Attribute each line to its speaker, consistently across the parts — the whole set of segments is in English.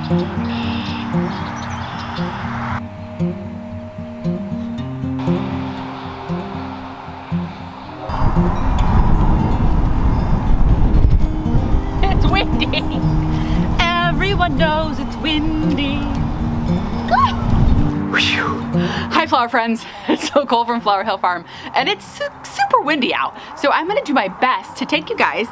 Speaker 1: It's windy. Everyone knows it's windy. Hi flower friends, it's Nicole from Flower Hill Farm, and it's super windy out. So I'm gonna do my best to take you guys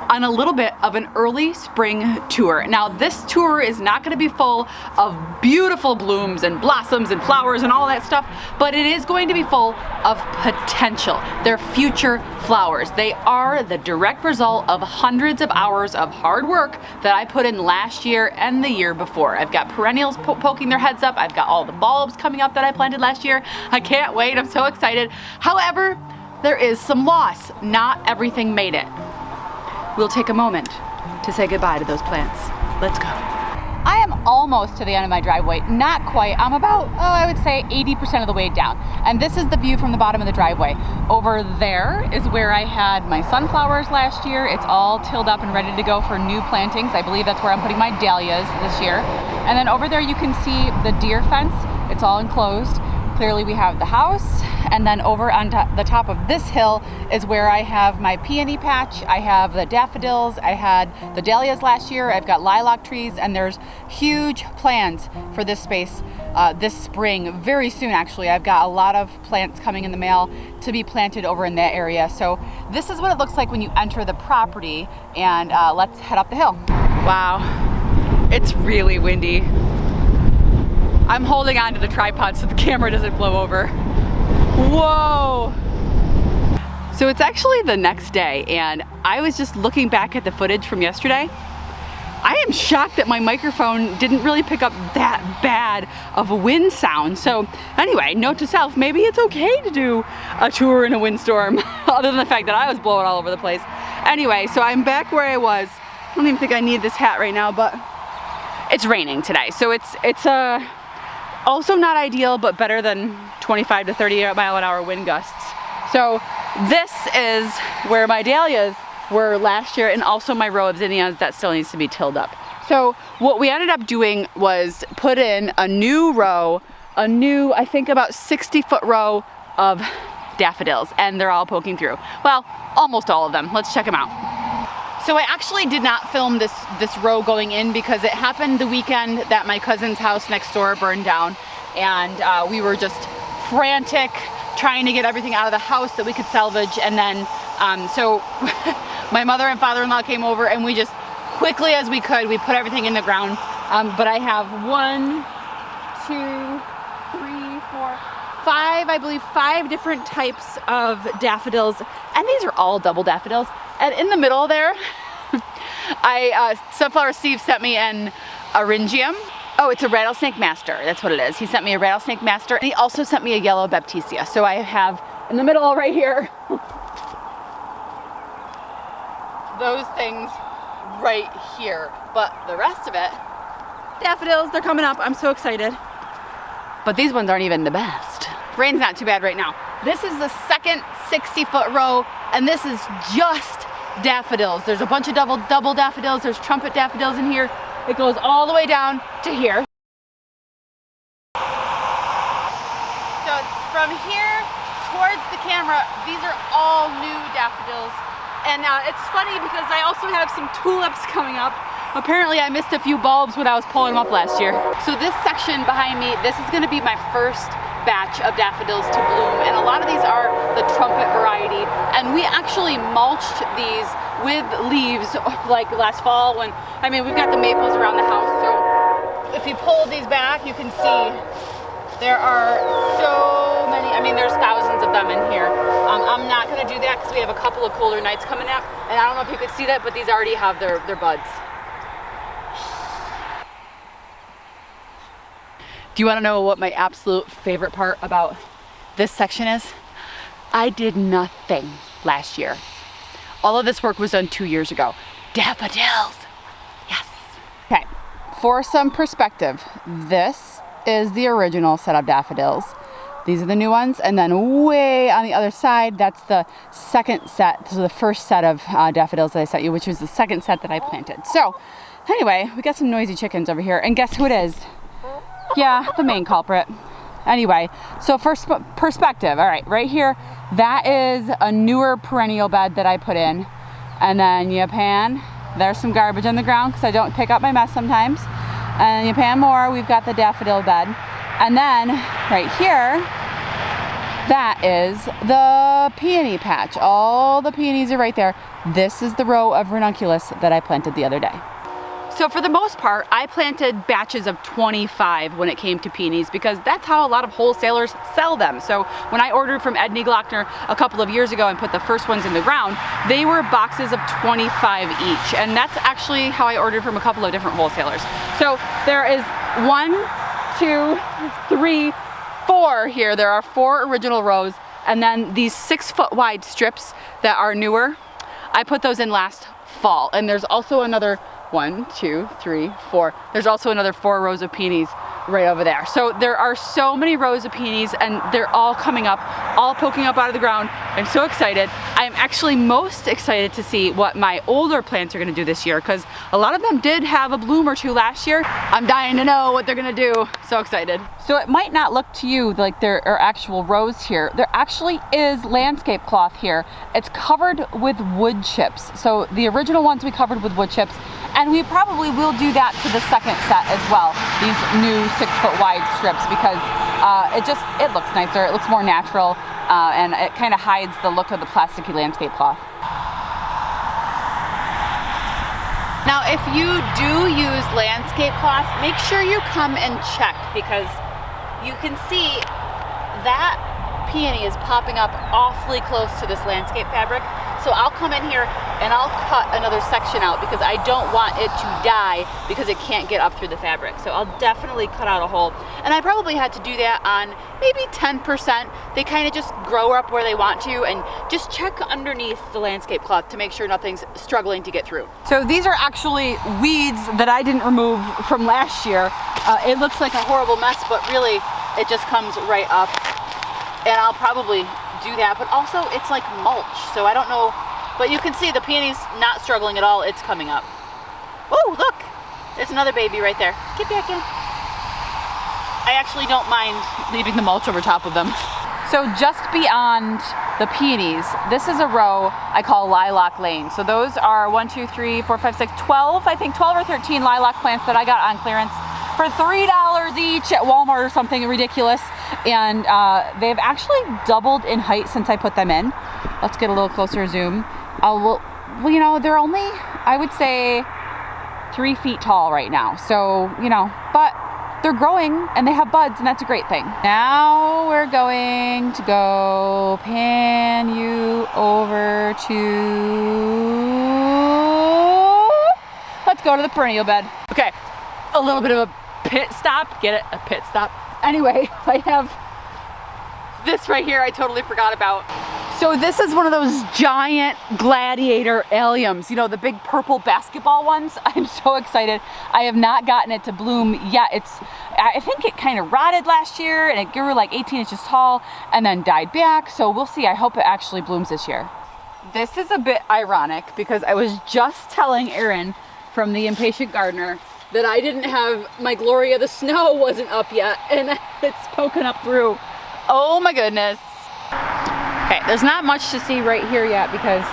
Speaker 1: on a little bit of an early spring tour. Now this tour is not gonna be full of beautiful blooms and blossoms and flowers and all that stuff, but it is going to be full of potential. They're future flowers. They are the direct result of hundreds of hours of hard work that I put in last year and the year before. I've got perennials poking their heads up. I've got all the bulbs coming up that I planted last year. I can't wait, I'm so excited. However, there is some loss. Not everything made it. We'll take a moment to say goodbye to those plants. Let's go. I am almost to the end of my driveway, not quite. I'm about, I would say 80% of the way down. And this is the view from the bottom of the driveway. Over there is where I had my sunflowers last year. It's all tilled up and ready to go for new plantings. I believe that's where I'm putting my dahlias this year. And then over there you can see the deer fence. It's all enclosed. Clearly we have the house, and then over on the top of this hill is where I have my peony patch. I have the daffodils, I had the dahlias last year, I've got lilac trees, and there's huge plans for this space this spring, very soon actually. I've got a lot of plants coming in the mail to be planted over in that area. So this is what it looks like when you enter the property, and let's head up the hill. Wow, it's really windy. I'm holding on to the tripod so the camera doesn't blow over. Whoa! So it's actually the next day, and I was just looking back at the footage from yesterday. I am shocked that my microphone didn't really pick up that bad of a wind sound. So anyway, note to self, maybe it's okay to do a tour in a windstorm, other than the fact that I was blowing all over the place. Anyway, so I'm back where I was. I don't even think I need this hat right now, but it's raining today. So it's also not ideal, but better than 25 to 30 mile an hour wind gusts. So this is where my dahlias were last year, and also my row of zinnias that still needs to be tilled up. So what we ended up doing was put in a new row, I think about 60-foot row of daffodils, and they're all poking through. Well, almost all of them. Let's check them out. So I actually did not film this row going in because it happened the weekend that my cousin's house next door burned down, and we were just frantic trying to get everything out of the house that we could salvage. And then so my mother and father-in-law came over, and we just quickly as we could, we put everything in the ground. But I have 1, 2, 3, 4, 5, I believe 5 different types of daffodils, and these are all double daffodils. And in the middle there, Sunflower Steve sent me an Eryngium. Oh, it's a rattlesnake master, that's what it is. He sent me a rattlesnake master, and he also sent me a yellow baptisia. So I have, in the middle right here, those things right here. But the rest of it, daffodils, they're coming up. I'm so excited. But these ones aren't even the best. Rain's not too bad right now. This is the second 60-foot row, and this is just daffodils. There's a bunch of double daffodils. There's trumpet daffodils in here. It goes all the way down to here. So from here towards the camera, these are all new daffodils. And it's funny because I also have some tulips coming up. Apparently I missed a few bulbs when I was pulling them up last year. So this section behind me, this is gonna be my first batch of daffodils to bloom, and a lot of these are the trumpet variety, and we actually mulched these with leaves like last fall when, I mean, we've got the maples around the house, so if you pull these back you can see there are so many, I mean there's thousands of them in here. I'm not going to do that because we have a couple of cooler nights coming up, and I don't know if you could see that, but these already have their buds. Do you want to know what my absolute favorite part about this section is? I did nothing last year. All of this work was done 2 years ago. Daffodils, yes. Okay, for some perspective, this is the original set of daffodils. These are the new ones. And then way on the other side, that's the second set. So the first set of daffodils that I sent you, which was the second set that I planted. So anyway, we got some noisy chickens over here. And guess who it is? Yeah, the main culprit. Anyway, so first perspective, all right, right here, that is a newer perennial bed that I put in. And then you pan, there's some garbage on the ground because I don't pick up my mess sometimes. And you pan more, we've got the daffodil bed. And then right here, that is the peony patch. All the peonies are right there. This is the row of ranunculus that I planted the other day. So for the most part, I planted batches of 25 when it came to peonies because that's how a lot of wholesalers sell them. So when I ordered from Ed Nieglockner a couple of years ago and put the first ones in the ground, they were boxes of 25 each. And that's actually how I ordered from a couple of different wholesalers. So there is 1, 2, 3, 4 here. There are 4 original rows. And then these 6-foot wide strips that are newer, I put those in last fall. And there's also another 1, 2, 3, 4. There's also another 4 rows of peonies right over there. So there are so many rows of peonies and they're all coming up, all poking up out of the ground. I'm so excited. I'm actually most excited to see what my older plants are gonna do this year because a lot of them did have a bloom or two last year. I'm dying to know what they're gonna do. So excited. So it might not look to you like there are actual rows here. There actually is landscape cloth here. It's covered with wood chips. So the original ones we covered with wood chips, and we probably will do that to the second set as well. These new 6-foot wide strips because it looks nicer, it looks more natural, and it kind of hides the look of the plasticky landscape cloth. Now if you do use landscape cloth, make sure you come and check because you can see that peony is popping up awfully close to this landscape fabric. So I'll come in here and I'll cut another section out because I don't want it to die because it can't get up through the fabric. So I'll definitely cut out a hole. And I probably had to do that on maybe 10%. They kind of just grow up where they want to and just check underneath the landscape cloth to make sure nothing's struggling to get through. So these are actually weeds that I didn't remove from last year. It looks like a horrible mess, but really it just comes right up. And I'll probably do that, but also it's like mulch, so I don't know, but you can see the peony's not struggling at all. It's coming up. Oh, look, there's another baby right there. Get back in. I actually don't mind leaving the mulch over top of them. So just beyond the peonies, this is a row I call Lilac Lane. So those are 1, 2, 3, 4, 5, 6, 12, I think 12 or 13 lilac plants that I got on clearance for $3 each at Walmart or something ridiculous. And they've actually doubled in height since I put them in. Let's get a little closer zoom. Well, you know, they're only, I would say, 3 feet tall right now. So, you know, but they're growing and they have buds and that's a great thing. Now we're going to go pan you over to, let's go to the perennial bed. Okay, a little bit of a pit stop. Get it? A pit stop. Anyway, I have this right here I totally forgot about. So this is one of those giant gladiator alliums, you know, the big purple basketball ones. I'm so excited. I have not gotten it to bloom yet. I think it kind of rotted last year and it grew like 18 inches tall and then died back. So we'll see. I hope it actually blooms this year. This is a bit ironic because I was just telling Erin from The Impatient Gardener that I didn't have, my Gloria the Snow wasn't up yet and it's poking up through. Oh my goodness. Okay, there's not much to see right here yet because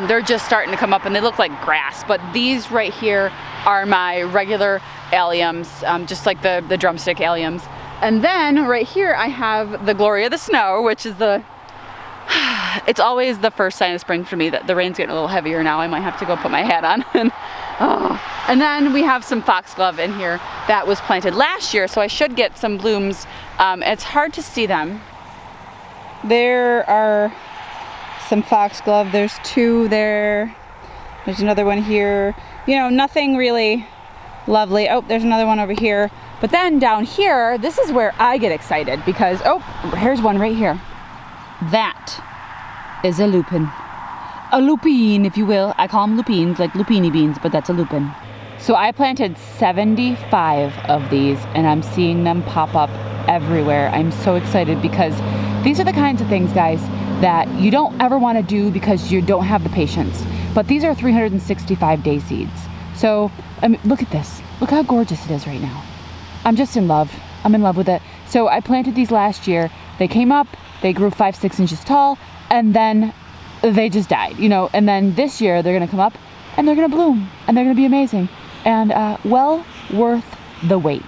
Speaker 1: they're just starting to come up and they look like grass, but these right here are my regular alliums, just like the drumstick alliums. And then right here I have the Gloria the Snow, which is it's always the first sign of spring for me that the rain's getting a little heavier now. I might have to go put my hat on. And then we have some foxglove in here that was planted last year, so I should get some blooms. It's hard to see them. There are some foxglove. There's 2 there. There's another one here. You know, nothing really lovely. Oh, there's another one over here. But then down here, this is where I get excited because, oh, here's one right here. That is a lupine. A lupine, if you will. I call them lupines, like lupini beans, but that's a lupine. So I planted 75 of these and I'm seeing them pop up everywhere. I'm so excited because these are the kinds of things, guys, that you don't ever want to do because you don't have the patience. But these are 365-day seeds. So, look at this. Look how gorgeous it is right now. I'm just in love. I'm in love with it. So I planted these last year. They came up, they grew 5-6 inches tall, and then they just died, you know. And then this year they're gonna come up and they're gonna bloom and they're gonna be amazing. And well worth the wait.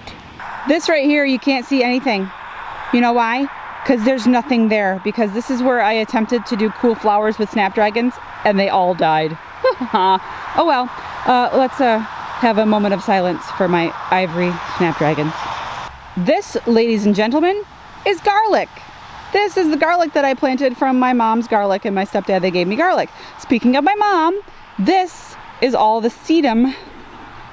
Speaker 1: This right here, you can't see anything. You know why? Because there's nothing there. Because this is where I attempted to do cool flowers with snapdragons and they all died. Oh well, let's have a moment of silence for my ivory snapdragons. This, ladies and gentlemen, is garlic. This is the garlic that I planted from my mom's garlic and my stepdad, they gave me garlic. Speaking of my mom, this is all the sedum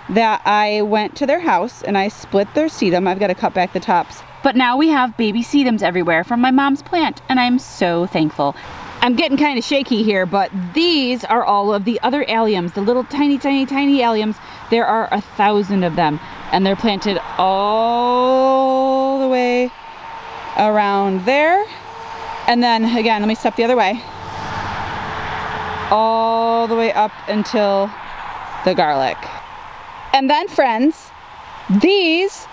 Speaker 1: that I went to their house and I split their sedum. I've got to cut back the tops. But now we have baby sedums everywhere from my mom's plant and I'm so thankful. I'm getting kind of shaky here, but these are all of the other alliums, the little tiny alliums. There are 1,000 of them and they're planted all the way around there. And then again, let me step the other way. All the way up until the garlic. And then, friends, these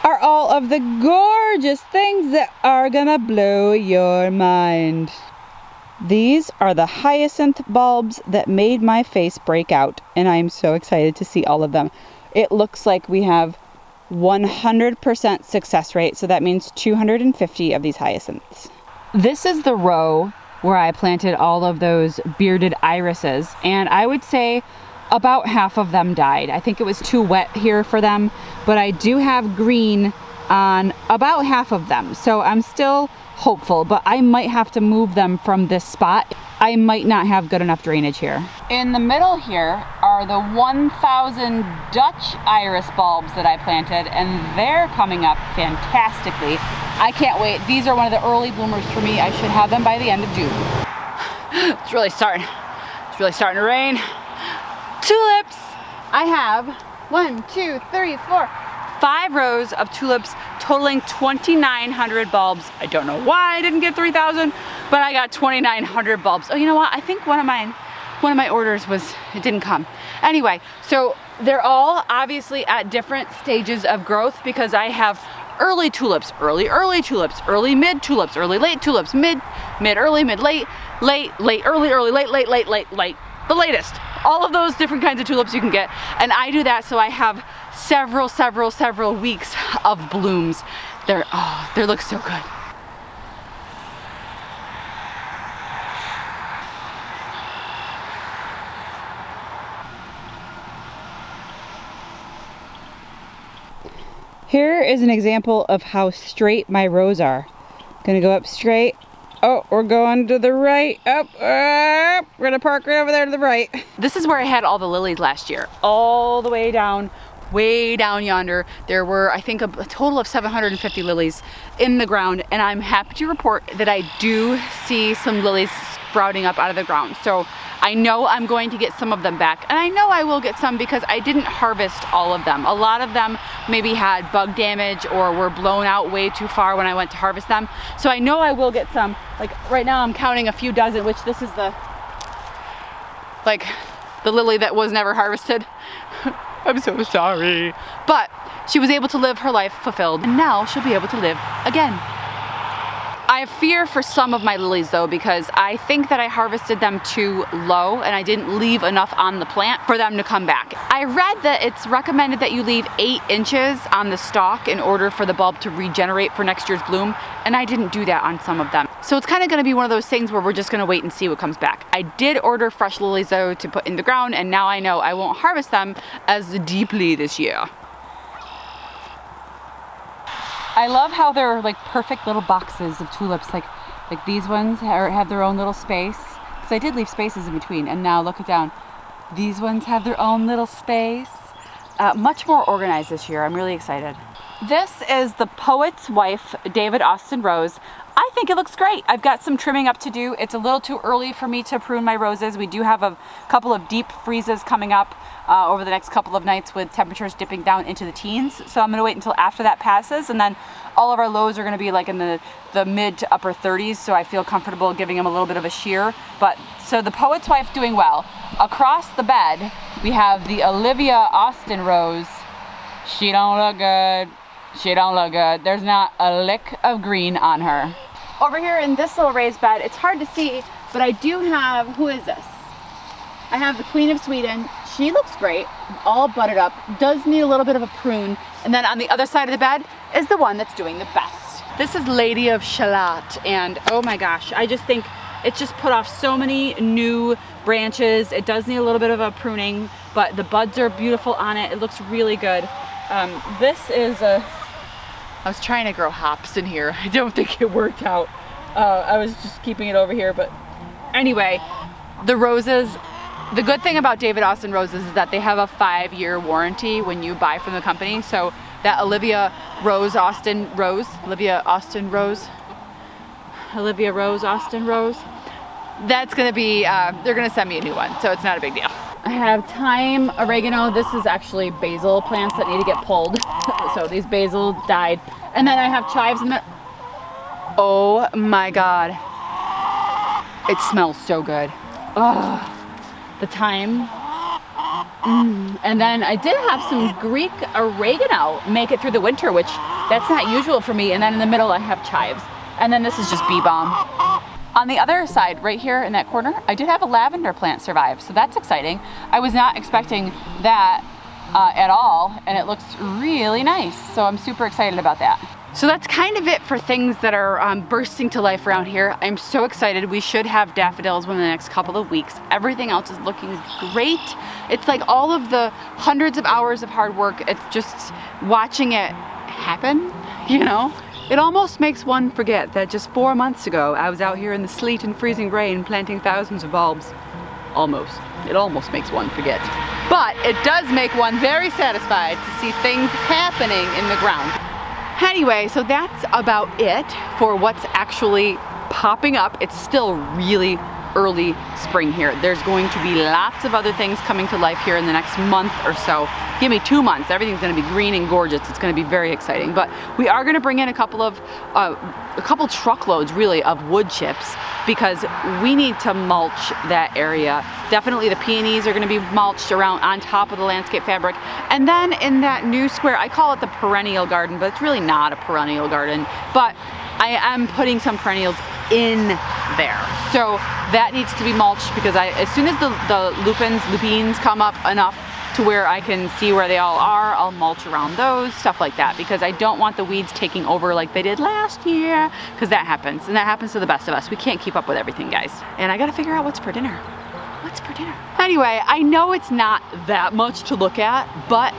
Speaker 1: are all of the gorgeous things that are gonna blow your mind. These are the hyacinth bulbs that made my face break out, and I'm so excited to see all of them. It looks like we have 100% success rate, so that means 250 of these hyacinths. This is the row where I planted all of those bearded irises, and I would say about half of them died. I think it was too wet here for them, but I do have green on about half of them, so I'm still hopeful, but I might have to move them from this spot. I might not have good enough drainage here. In the middle here are the 1,000 Dutch iris bulbs that I planted, and they're coming up fantastically. I can't wait. These are one of the early bloomers for me. I should have them by the end of June. It's really starting to rain. Tulips! I have 5 rows of tulips totaling 2,900 bulbs. I don't know why I didn't get 3,000, but I got 2,900 bulbs. Oh, you know what? I think one of my orders it didn't come. Anyway, so they're all obviously at different stages of growth because I have early tulips, early tulips, early mid tulips, early late tulips, mid early, mid late, late early, late, the latest. All of those different kinds of tulips you can get, and I do that so I have several weeks of blooms. They look so good. Here is an example of how straight my rows are. Gonna go up straight. Oh, we're going to the right. Up. We're gonna park right over there to the right. This is where I had all the lilies last year. All the way down yonder. There were, I think, a total of 750 lilies in the ground, and I'm happy to report that I do see some lilies sprouting up out of the ground. So I know I'm going to get some of them back, and I know I will get some because I didn't harvest all of them. A lot of them maybe had bug damage or were blown out way too far when I went to harvest them. So I know I will get some. Like right now I'm counting a few dozen, which this is the lily that was never harvested. I'm so sorry. But she was able to live her life fulfilled, and now she'll be able to live again. I fear for some of my lilies though, because I think that I harvested them too low and I didn't leave enough on the plant for them to come back. I read that it's recommended that you leave 8 inches on the stalk in order for the bulb to regenerate for next year's bloom, and I didn't do that on some of them. So it's kind of going to be one of those things where we're just going to wait and see what comes back. I did order fresh lilies though to put in the ground, and now I know I won't harvest them as deeply this year. I love how they're like perfect little boxes of tulips. Like these ones have their own little space. Because I did leave spaces in between, and now look it down. These ones have their own little space. Much more organized this year. I'm really excited. This is the Poet's Wife David Austin rose. I think it looks great. I've got some trimming up to do. It's a little too early for me to prune my roses. We do have a couple of deep freezes coming up over the next couple of nights with temperatures dipping down into the teens. So I'm gonna wait until after that passes, and then all of our lows are gonna be like in the mid to upper 30s, so I feel comfortable giving them a little bit of a shear. But so the Poet's Wife doing well. Across the bed, we have the Olivia Austin rose. She don't look good. She don't look good. There's not a lick of green on her. Over here in this little raised bed, it's hard to see, but I do have, who is this? I have the Queen of Sweden. She looks great, all budded up, does need a little bit of a prune. And then on the other side of the bed is the one that's doing the best. This is Lady of Shalott, and oh my gosh, I just think it's just put off so many new branches. It does need a little bit of a pruning, but the buds are beautiful on it. It looks really good. This is I was trying to grow hops in here. I don't think it worked out. I was just keeping it over here, but anyway, the roses, the good thing about David Austin roses is that they have a 5-year warranty when you buy from the company. So that Olivia Rose Austin Rose, that's gonna be, they're gonna send me a new one, so it's not a big deal. I have thyme, oregano. This is actually basil plants that need to get pulled. So these basil died. And then I have chives in the middle. Oh my God. It smells so good. Oh, the thyme. And then I did have some Greek oregano make it through the winter, which that's not usual for me. And then in the middle I have chives. And then this is just bee balm. On the other side, right here in that corner, I did have a lavender plant survive, so that's exciting. I was not expecting that at all, and it looks really nice, so I'm super excited about that. So that's kind of it for things that are bursting to life around here. I'm so excited. We should have daffodils within the next couple of weeks. Everything else is looking great. It's like all of the hundreds of hours of hard work, it's just watching it happen, you know? It almost makes one forget that just 4 months ago, I was out here in the sleet and freezing rain planting thousands of bulbs. Almost. It almost makes one forget. But it does make one very satisfied to see things happening in the ground. Anyway, so that's about it for what's actually popping up. It's still really early spring here. There's going to be lots of other things coming to life here in the next month or so. Give me 2 months, everything's gonna be green and gorgeous. It's gonna be very exciting. But we are gonna bring in a couple truckloads really of wood chips because we need to mulch that area. Definitely the peonies are gonna be mulched around on top of the landscape fabric. And then in that new square, I call it the perennial garden, but it's really not a perennial garden. But I am putting some perennials in there. So that needs to be mulched because as soon as the lupines come up enough to where I can see where they all are, I'll mulch around those, stuff like that, because I don't want the weeds taking over like they did last year, because that happens, and that happens to the best of us. We can't keep up with everything, guys. And I gotta figure out what's for dinner. What's for dinner? Anyway, I know it's not that much to look at, but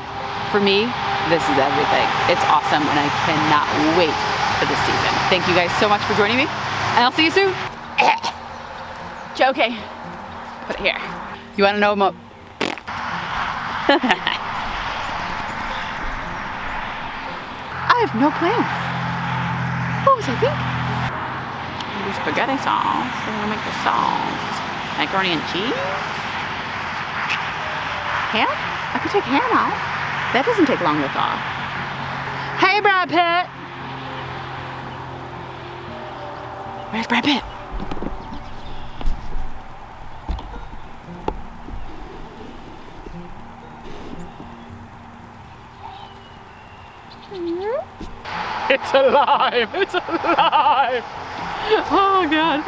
Speaker 1: for me, this is everything. It's awesome, and I cannot wait for this season. Thank you guys so much for joining me, and I'll see you soon. Joking. Put it here. You wanna know about I have no plans. What was I thinking? Do spaghetti sauce. I'm gonna make the sauce. Macaroni and cheese. Ham? I could take ham out. That doesn't take long to thaw. Hey, Brad Pitt! Where's Brad Pitt? It's alive! It's alive! Oh God!